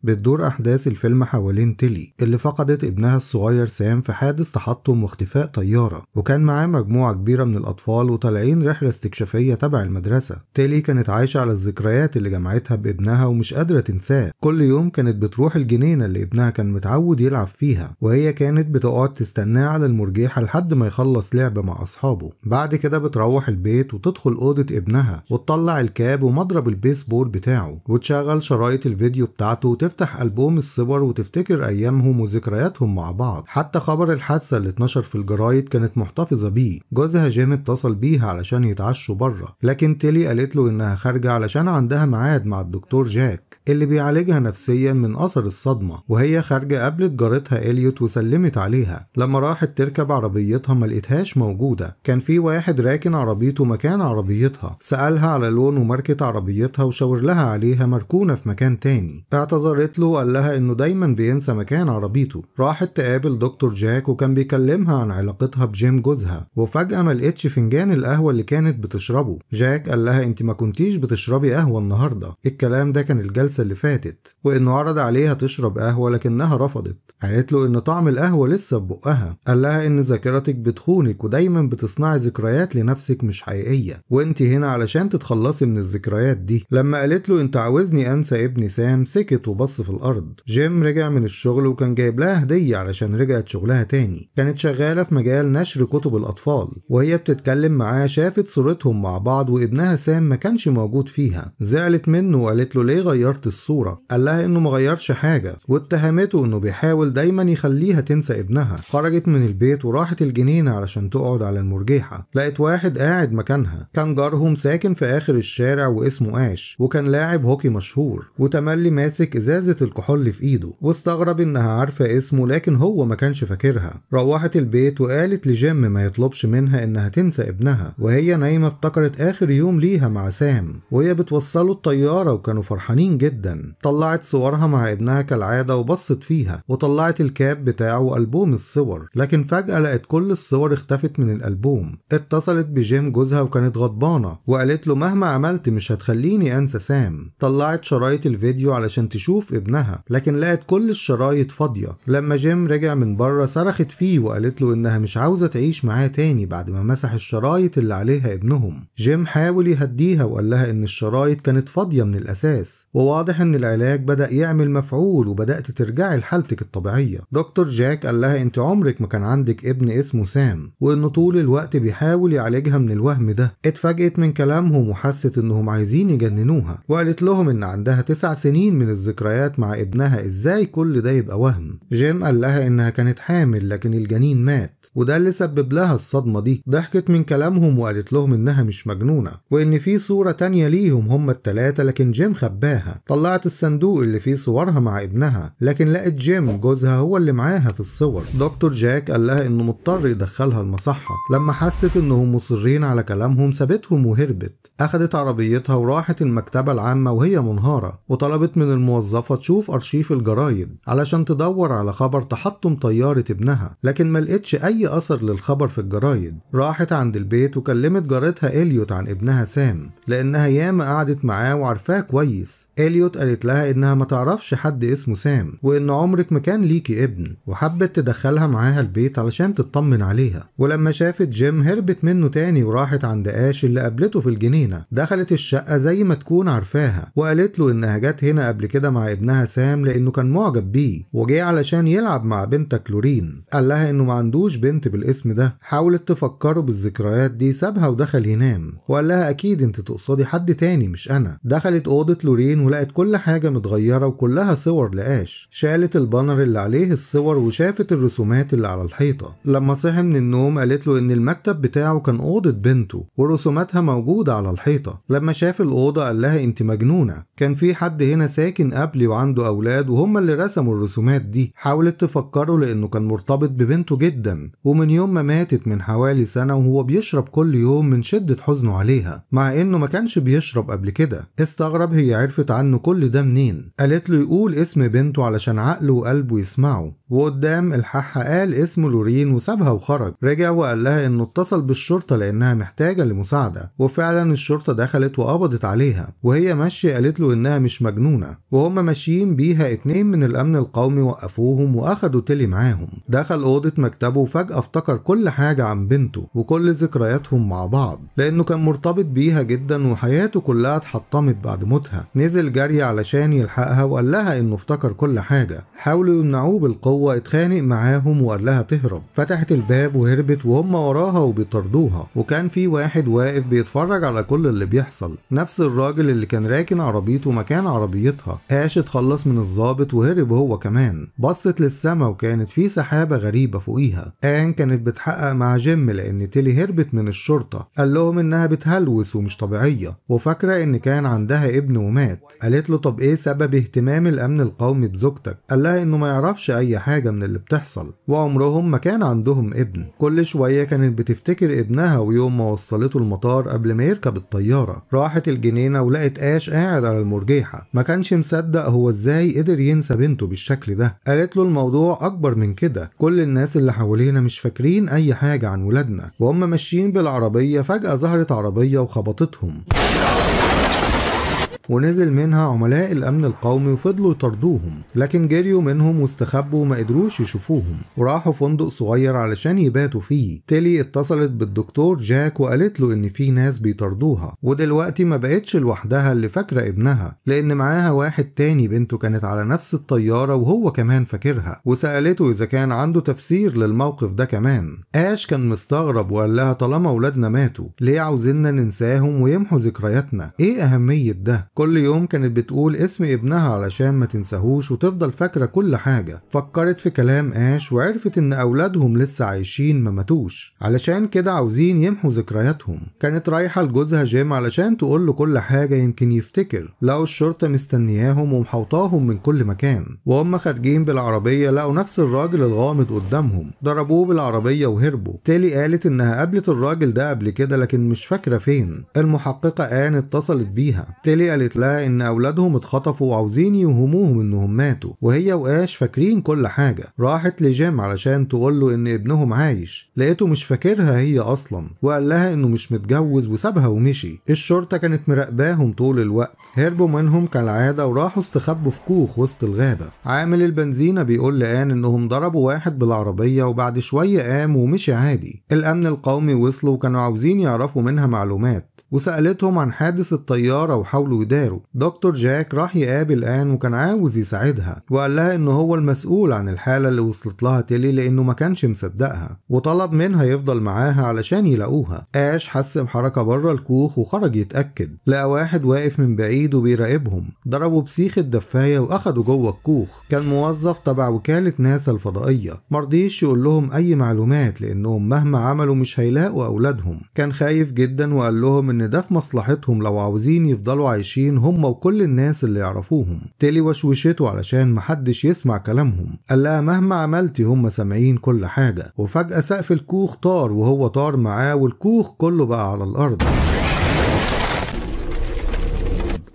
بتدور أحداث الفيلم حوالين تيلي اللي فقدت ابنها الصغير سام في حادث تحطم واختفاء طيارة، وكان معاه مجموعة كبيرة من الأطفال وطالعين رحلة استكشافية تبع المدرسة. تيلي كانت عايشة على الذكريات اللي جمعتها بابنها ومش قادرة تنساه. كل يوم كانت بتروح الجنينة اللي ابنها كان متعود يلعب فيها، وهي كانت بتقعد تستناه على المرجيحة لحد ما يخلص لعب مع أصحابه. بعد كده بتروح البيت وتدخل أوضة ابنها وتطلع الكاب ومضرب البيسبول بتاعه وتشغل شرايط الفيديو بتاعته وتفتح ألبوم الصور وتفتكر أيامهم وذكرياتهم مع بعض. حتى خبر الحادثة اللي اتنشر في الجرايد كانت محتفظة بيه. جوزها جيم اتصل بيها علشان يتعشوا بره، لكن تيلي قالت له إنها خارجة علشان عندها ميعاد مع الدكتور جاك اللي بيعالجها نفسيا من أثر الصدمة. وهي خارجة قابلت جارتها إليوت وسلمت عليها. لما راحت تركب عربيتها ما لقيتهاش موجودة. كان في واحد راكن عربيته مكان عربيتها، سألها على لون وماركة عربيتها وشاور لها عليها مركونة في مكان تاني. اعتذرت له وقال لها انه دايما بينسى مكان عربيته. راحت تقابل دكتور جاك وكان بيكلمها عن علاقتها بجيم جوزها، وفجأة ما لقيتش فنجان القهوة اللي كانت بتشربه. جاك قال لها انت ما كنتيش بتشربي قهوة النهاردة، الكلام ده كان الجلسة اللي فاتت، وانه عرض عليها تشرب قهوة لكنها رفضت. قالت له ان طعم القهوة لسه في بقها. قال لها ان ذاكرتك بتخونك ودايما بتصنعي ذكريات لنفسك مش حقيقية، وانت هنا علشان تتخلصي من الذكريات دي. لما قالت له انت عاوزني انسى ابني سام سكت وبص في الارض. جيم رجع من الشغل وكان جايب لها هدية علشان رجعت شغلها تاني. كانت شغالة في مجال نشر كتب الاطفال، وهي بتتكلم معاه شافت صورتهم مع بعض وابنها سام ما كانش موجود فيها. زعلت منه وقالت له ليه غيرت الصورة؟ قال لها انه ما غيرش حاجة، واتهمته انه بيحاول دايما يخليها تنسى ابنها. خرجت من البيت وراحت الجنينة علشان تقعد على المرجيحة. لقت واحد قاعد مكانها، كان جارهم ساكن في اخر الشارع واسمه آش، وكان لاعب هوكي مشهور، وتملي ماسك ازازة الكحول في ايده، واستغرب انها عارفة اسمه لكن هو ما كانش فاكرها. روحت البيت وقالت لجيم ما يطلبش منها انها تنسى ابنها. وهي نايمة افتكرت اخر يوم ليها مع سام وهي بتوصله الطيارة، وكانوا فرحانين جدا. طلعت صورها مع ابنها كالعادة وبصت فيها، وطلعت الكاب بتاعه وألبوم الصور، لكن فجأة لقت كل الصور اختفت من الألبوم. اتصلت بجيم جوزها وكانت غضبانة وقالت له مهما عملت مش هتخليني انسى سام. طلعت شرايط الفيديو علشان تشوف ابنها، لكن لقت كل الشرايط فاضية. لما جيم رجع من بره صرخت فيه وقالت له انها مش عاوزة تعيش معاه تاني بعد ما مسح الشرايط اللي عليها ابنهم. جيم حاول يهديها وقال لها ان الشرايط كانت فاضية من الاساس، وواضح ان العلاج بدأ يعمل مفعول وبدأت ترجعي لحالتك الطبيعية. دكتور جاك قال لها انت عمرك ما كان عندك ابن اسمه سام، وانه طول الوقت بيحاول يعالجها من الوهم ده. اتفاجئت من كلامهم وحست انهم عايزين يجننوها، وقالت لهم ان عندها 9 سنين من الذكريات مع ابنها، ازاي كل ده يبقى وهم؟ جيم قال لها انها كانت حامل لكن الجنين مات، وده اللي سبب لها الصدمة دي. ضحكت من كلامهم وقالت لهم انها مش مجنونة، وان في صورة تانية ليهم هما التلاتة لكن جيم خباها. طلعت الصندوق اللي فيه صورها مع ابنها، لكن لقت جيم جوزها هو اللي معاها في الصور. دكتور جاك قال لها انه مضطر يدخلها المصحة. لما حست انهم مصرين على كلامهم سابتهم وهربت. اخدت عربيتها وراحت المكتبة العامة وهي منهارة، وطلبت من الموظفة تشوف ارشيف الجرايد علشان تدور على خبر تحطم طيارة ابنها، لكن ما لقتش اي اثر للخبر في الجرايد. راحت عند البيت وكلمت جارتها إليوت عن ابنها سام، لانها ياما قعدت معاه وعارفاه كويس. إليوت قالت لها انها ما تعرفش حد اسمه سام، وان عمرك ما كان ليكي ابن، وحبت تدخلها معاها البيت علشان تطمن عليها. ولما شافت جيم هربت منه تاني وراحت عند آش اللي قابلته في الجنينة. دخلت الشقة زي ما تكون عارفاها، وقالت له انها جت هنا قبل كده مع ابنها سام لانه كان معجب بيه وجاي علشان يلعب مع بنتك لورين. قال لها انه ما عندوش بنت بالاسم ده. حاولت تفكره بالذكريات دي، سابها ودخل ينام، وقال لها اكيد انت تقصدي حد تاني مش انا. دخلت اوضة لورين ولقت كل حاجة متغيرة وكلها صور لآش. شالت البانر اللي عليه الصور وشافت الرسومات اللي على الحيطة. لما صحي من النوم قالت له ان المكتب بتاعه كان اوضة بنته ورسوماتها موجودة على الحيطة. لما شاف الأوضة قال لها انت مجنونة، كان في حد هنا ساكن قبلي وعنده أولاد وهم اللي رسموا الرسومات دي. حاولت تفكره لأنه كان مرتبط ببنته جدا، ومن يوم ما ماتت من حوالي سنة وهو بيشرب كل يوم من شدة حزنه عليها، مع انه ما كانش بيشرب قبل كده. استغرب هي عرفت عنه كل ده منين. قالت له يقول اسم بنته علشان عقله وقلبه يسمعه، وقدام الحاحة قال اسمه لورين وسابها وخرج. رجع وقال لها انه اتصل بالشرطة لانها محتاجة لمساعدة، وفعلا الشرطة الشرطة دخلت وقبضت عليها، وهي ماشية قالت له إنها مش مجنونة، وهم ماشيين بيها 2 من الأمن القومي وقفوهم وأخدوا تيلي معاهم. دخل أوضة مكتبه وفجأة افتكر كل حاجة عن بنته وكل ذكرياتهم مع بعض، لأنه كان مرتبط بيها جدا وحياته كلها اتحطمت بعد موتها. نزل جري علشان يلحقها وقال لها إنه افتكر كل حاجة. حاولوا يمنعوه بالقوة، اتخانق معاهم وقال لها تهرب. فتحت الباب وهربت وهم وراها وبيطردوها، وكان في واحد واقف بيتفرج على كل اللي بيحصل، نفس الراجل اللي كان راكن عربيته مكان عربيتها. آش اتخلص من الضابط وهرب هو كمان. بصت للسما وكانت في سحابة غريبة فوقيها. آن كانت بتحقق مع جيم لأن تيلي هربت من الشرطة. قال لهم إنها بتهلوس ومش طبيعية وفاكرة إن كان عندها ابن ومات. قالت له طب إيه سبب اهتمام الأمن القومي بزوجتك؟ قال لها إنه ما يعرفش أي حاجة من اللي بتحصل، وعمرهم ما كان عندهم ابن. كل شوية كانت بتفتكر ابنها، ويوم ما وصلته المطار قبل ما يركب الطيارة راحت الجنينة ولقت آش قاعد على المرجيحة. ما كانش مصدق هو ازاي قدر ينسى بنته بالشكل ده. قالت له الموضوع أكبر من كده، كل الناس اللي حوالينا مش فاكرين أي حاجة عن ولادنا. وهم ماشيين بالعربية فجأة ظهرت عربية وخبطتهم، ونزل منها عملاء الأمن القومي وفضلوا يطردوهم، لكن جريوا منهم واستخبوا وما قدروش يشوفوهم، وراحوا فندق صغير علشان يباتوا فيه. تيلي اتصلت بالدكتور جاك وقالت له إن في ناس بيطردوها، ودلوقتي ما بقتش لوحدها اللي فاكرة ابنها، لأن معاها واحد تاني بنته كانت على نفس الطيارة وهو كمان فاكرها، وسألته إذا كان عنده تفسير للموقف ده كمان. آش كان مستغرب وقال لها طالما ولادنا ماتوا ليه عاوزيننا ننساهم ويمحوا ذكرياتنا؟ إيه أهمية ده؟ كل يوم كانت بتقول اسم ابنها علشان ما تنساهوش وتفضل فاكرة كل حاجة. فكرت في كلام آش وعرفت ان اولادهم لسه عايشين ما ماتوش، علشان كده عاوزين يمحوا ذكرياتهم. كانت رايحة لجوزها جيم علشان تقول له كل حاجة يمكن يفتكر. لقوا الشرطة مستنياهم ومحوطاهم من كل مكان، وهم خارجين بالعربية لقوا نفس الراجل الغامض قدامهم. ضربوه بالعربية وهربوا. تيلي قالت انها قابلت الراجل ده قبل كده لكن مش فاكرة فين. المحققة آن اتصلت بيها. تيلي قالت لها ان اولادهم اتخطفوا وعاوزين يوهموهم انهم ماتوا، وهي وآش فاكرين كل حاجة. راحت لجيم علشان تقول له ان ابنهم عايش، لقيته مش فاكرها هي اصلا، وقال لها انه مش متجوز وسابها ومشي. الشرطة كانت مراقباهم طول الوقت. هربوا منهم كالعادة وراحوا استخبوا في كوخ وسط الغابة. عامل البنزينة بيقول لآن انهم ضربوا واحد بالعربية وبعد شوية قام ومشي عادي. الامن القومي وصلوا وكانوا عاوزين يعرفوا منها معلومات، وسألتهم عن حادث الطيارة وحاولوا يداروا. دكتور جاك راح يقابل آن وكان عاوز يساعدها، وقال لها انه هو المسؤول عن الحالة اللي وصلت لها تيلي لانه ما كانش مصدقها، وطلب منها يفضل معاها علشان يلاقوها. آش حس بحركة بره الكوخ وخرج يتأكد، لقى واحد واقف من بعيد وبيراقبهم. ضربوا بسيخ الدفاية واخدوا جوه الكوخ. كان موظف تبع وكالة ناسا الفضائية، مرضيش يقول لهم اي معلومات لانهم مهما عملوا مش هيلاقوا اولادهم. كان خايف جدا وقال لهم ان ده في مصلحتهم لو عاوزين يفضلوا عايشين هم وكل الناس اللي يعرفوهم. تيلي وشوشته علشان محدش يسمع كلامهم. قال لها مهما عملتي هم سامعين كل حاجة. وفجأة سقف الكوخ طار وهو طار معاه والكوخ كله بقى على الأرض.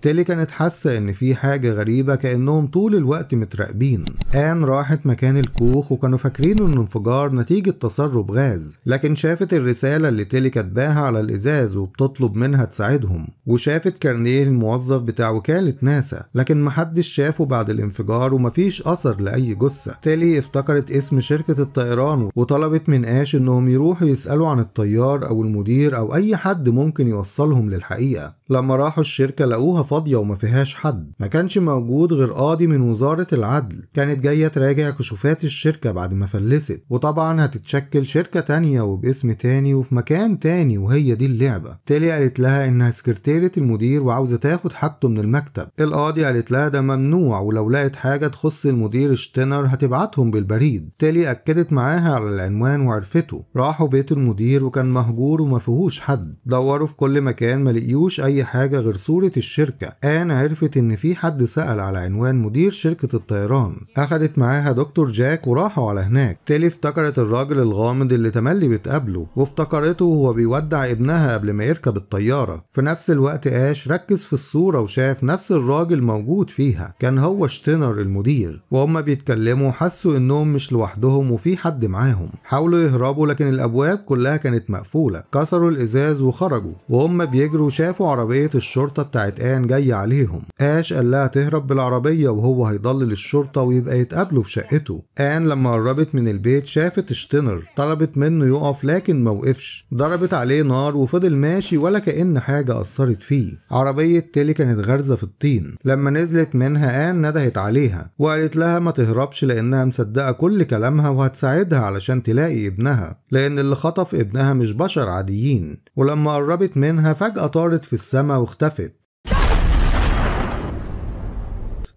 تيلي كانت حاسة ان في حاجة غريبة كأنهم طول الوقت متراقبين. آن راحت مكان الكوخ وكانوا فاكرين انه انفجار نتيجة تسرب غاز، لكن شافت الرسالة اللي تيلي كاتباها على الازاز وبتطلب منها تساعدهم، وشافت كارنيه الموظف بتاع وكالة ناسا، لكن محدش شافه بعد الانفجار ومفيش اثر لأي جثة. تيلي افتكرت اسم شركة الطيران وطلبت من آش انهم يروحوا يسألوا عن الطيار او المدير او اي حد ممكن يوصلهم للحقيقة. لما راحوا الشركة لقوها فاضية وما فيهاش حد. ما كانش موجود غير قاضي من وزارة العدل، كانت جاية تراجع كشوفات الشركة بعد ما فلست، وطبعا هتتشكل شركة تانية وباسم تاني وفي مكان تاني، وهي دي اللعبة. تيلي قالت لها انها سكرتيرة المدير وعاوزة تاخد حاجته من المكتب. القاضي قالت لها ده ممنوع، ولو لقت حاجة تخص المدير شتينر هتبعتهم بالبريد. تيلي اكدت معاها على العنوان وعرفته. راحوا بيت المدير وكان مهجور وما فيهوش حد. دوروا في كل مكان ما لقيوش اي أي حاجة غير صورة الشركة. آن عرفت إن في حد سأل على عنوان مدير شركة الطيران، أخدت معاها دكتور جاك وراحوا على هناك. تيلي افتكرت الراجل الغامض اللي تملي بتقابله، وافتكرته وهو بيودع ابنها قبل ما يركب الطيارة. في نفس الوقت آش ركز في الصورة وشاف نفس الراجل موجود فيها، كان هو شتينر المدير. وهم بيتكلموا حسوا إنهم مش لوحدهم وفي حد معاهم. حاولوا يهربوا لكن الأبواب كلها كانت مقفولة، كسروا الإزاز وخرجوا. وهم بيجروا شافوا عربية الشرطة بتاعت آن جاية عليهم. آش قال لها تهرب بالعربية وهو هيضلل الشرطة ويبقى يتقابلوا في شقته. آن لما قربت من البيت شافت شتينر، طلبت منه يقف لكن موقفش، ضربت عليه نار وفضل ماشي ولا كأن حاجة أثرت فيه. عربية تيلي كانت غارزة في الطين. لما نزلت منها آن ندهت عليها وقالت لها ما تهربش لأنها مصدقة كل كلامها وهتساعدها علشان تلاقي ابنها، لأن اللي خطف ابنها مش بشر عاديين. ولما قربت منها فجأة طارت في السماء واختفت.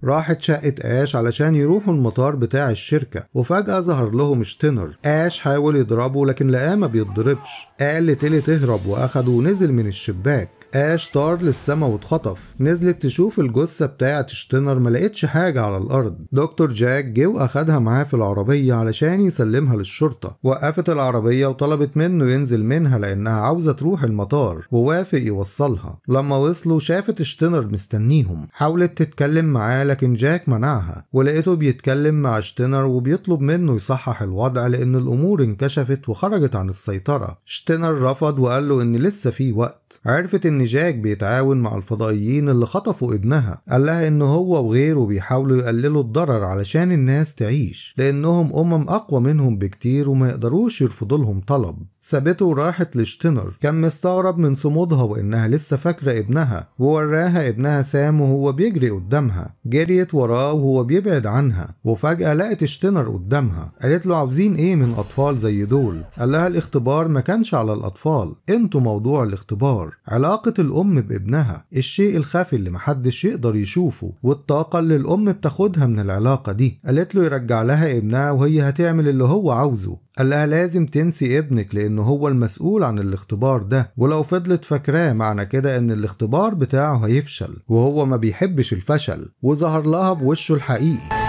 راحت شقة آش علشان يروحوا المطار بتاع الشركة، وفجأة ظهر لهم شتينر. آش حاول يضربه لكن لقاه ما بيتضربش. قال لتيلي تهرب وأخده ونزل من الشباك. آش طار للسما واتخطف. نزلت تشوف الجثة بتاعة شتينر ما لقيتش حاجة على الأرض. دكتور جاك جه وأخدها معاه في العربية علشان يسلمها للشرطة. وقفت العربية وطلبت منه ينزل منها لأنها عاوزة تروح المطار، ووافق يوصلها. لما وصلوا شافت شتينر مستنيهم، حاولت تتكلم معاه لكن جاك منعها، ولقيته بيتكلم مع شتينر وبيطلب منه يصحح الوضع لأن الأمور انكشفت وخرجت عن السيطرة. شتينر رفض وقال له إن لسه في وقت. عرفت إن جاك بيتعاون مع الفضائيين اللي خطفوا ابنها. قال لها إن هو وغيره بيحاولوا يقللوا الضرر علشان الناس تعيش، لأنهم أقوى منهم بكتير وما يقدروش يرفضوا لهم طلب. سابته وراحت لشتينر. كان مستغرب من صمودها وإنها لسه فاكرة ابنها، ووراها ابنها سام وهو بيجري قدامها. جريت وراه وهو بيبعد عنها، وفجأة لقت شتينر قدامها. قالت له عاوزين ايه من أطفال زي دول؟ قال لها الاختبار ما كانش على الأطفال، انتوا موضوع الاختبار. علاقة الأم بابنها، الشيء الخفي اللي محدش يقدر يشوفه، والطاقة اللي الأم بتاخدها من العلاقة دي. قالت له يرجع لها ابنها وهي هتعمل اللي هو عاوزه. قال لها لازم تنسي ابنك لأنه هو المسؤول عن الاختبار ده، ولو فضلت فاكراه معنى كده إن الاختبار بتاعه هيفشل، وهو ما بيحبش الفشل. وظهر لها بوشه الحقيقي.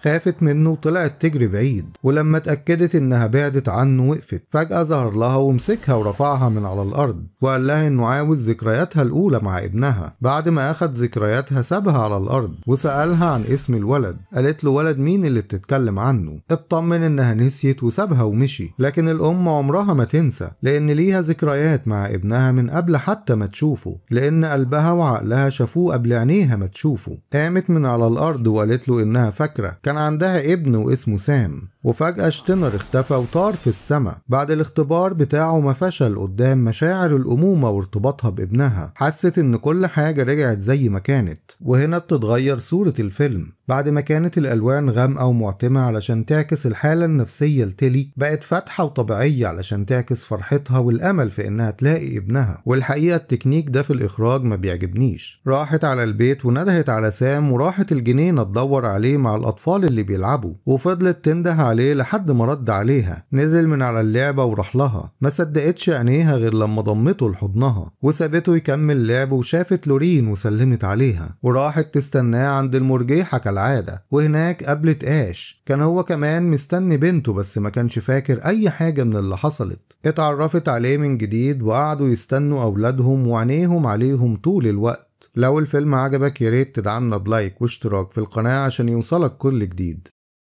خافت منه وطلعت تجري بعيد، ولما اتأكدت انها بعدت عنه وقفت. فجأة ظهر لها ومسكها ورفعها من على الارض، وقال لها انه عاوز ذكرياتها الاولى مع ابنها. بعد ما اخد ذكرياتها سابها على الارض وسألها عن اسم الولد. قالت له ولد مين اللي بتتكلم عنه؟ اطمن انها نسيت وسابها ومشي. لكن الام عمرها ما تنسى، لان ليها ذكريات مع ابنها من قبل حتى ما تشوفه، لان قلبها وعقلها شافوه قبل عينيها ما تشوفه. قامت من على الارض وقالت له انها فاكرة كان عندها ابن واسمه سام. وفجأة شتينر اختفى وطار في السماء. بعد الاختبار بتاعه ما فشل قدام مشاعر الأمومة وارتباطها بابنها. حست ان كل حاجة رجعت زي ما كانت. وهنا بتتغير صورة الفيلم. بعد ما كانت الألوان غامقة ومعتمة علشان تعكس الحالة النفسية لتيلي، بقت فاتحة وطبيعية علشان تعكس فرحتها والأمل في انها تلاقي ابنها. والحقيقة التكنيك ده في الإخراج ما بيعجبنيش. راحت على البيت وندهت على سام، وراحت الجنينة تدور عليه مع الأطفال اللي بيلعبوا، وفضلت تنده عليه لحد ما رد عليها. نزل من على اللعبة وراح لها. ما صدقتش عينيها غير لما ضمته لحضنها، وسابته يكمل لعب. وشافت لورين وسلمت عليها، وراحت تستناه عند المرجيحة كالعادة. وهناك قابلت آش. كان هو كمان مستني بنته بس ما كانش فاكر أي حاجة من اللي حصلت. اتعرفت عليه من جديد وقعدوا يستنوا أولادهم وعينيهم عليهم طول الوقت. لو الفيلم عجبك ياريت تدعمنا بلايك واشتراك في القناة عشان يوصلك كل جديد.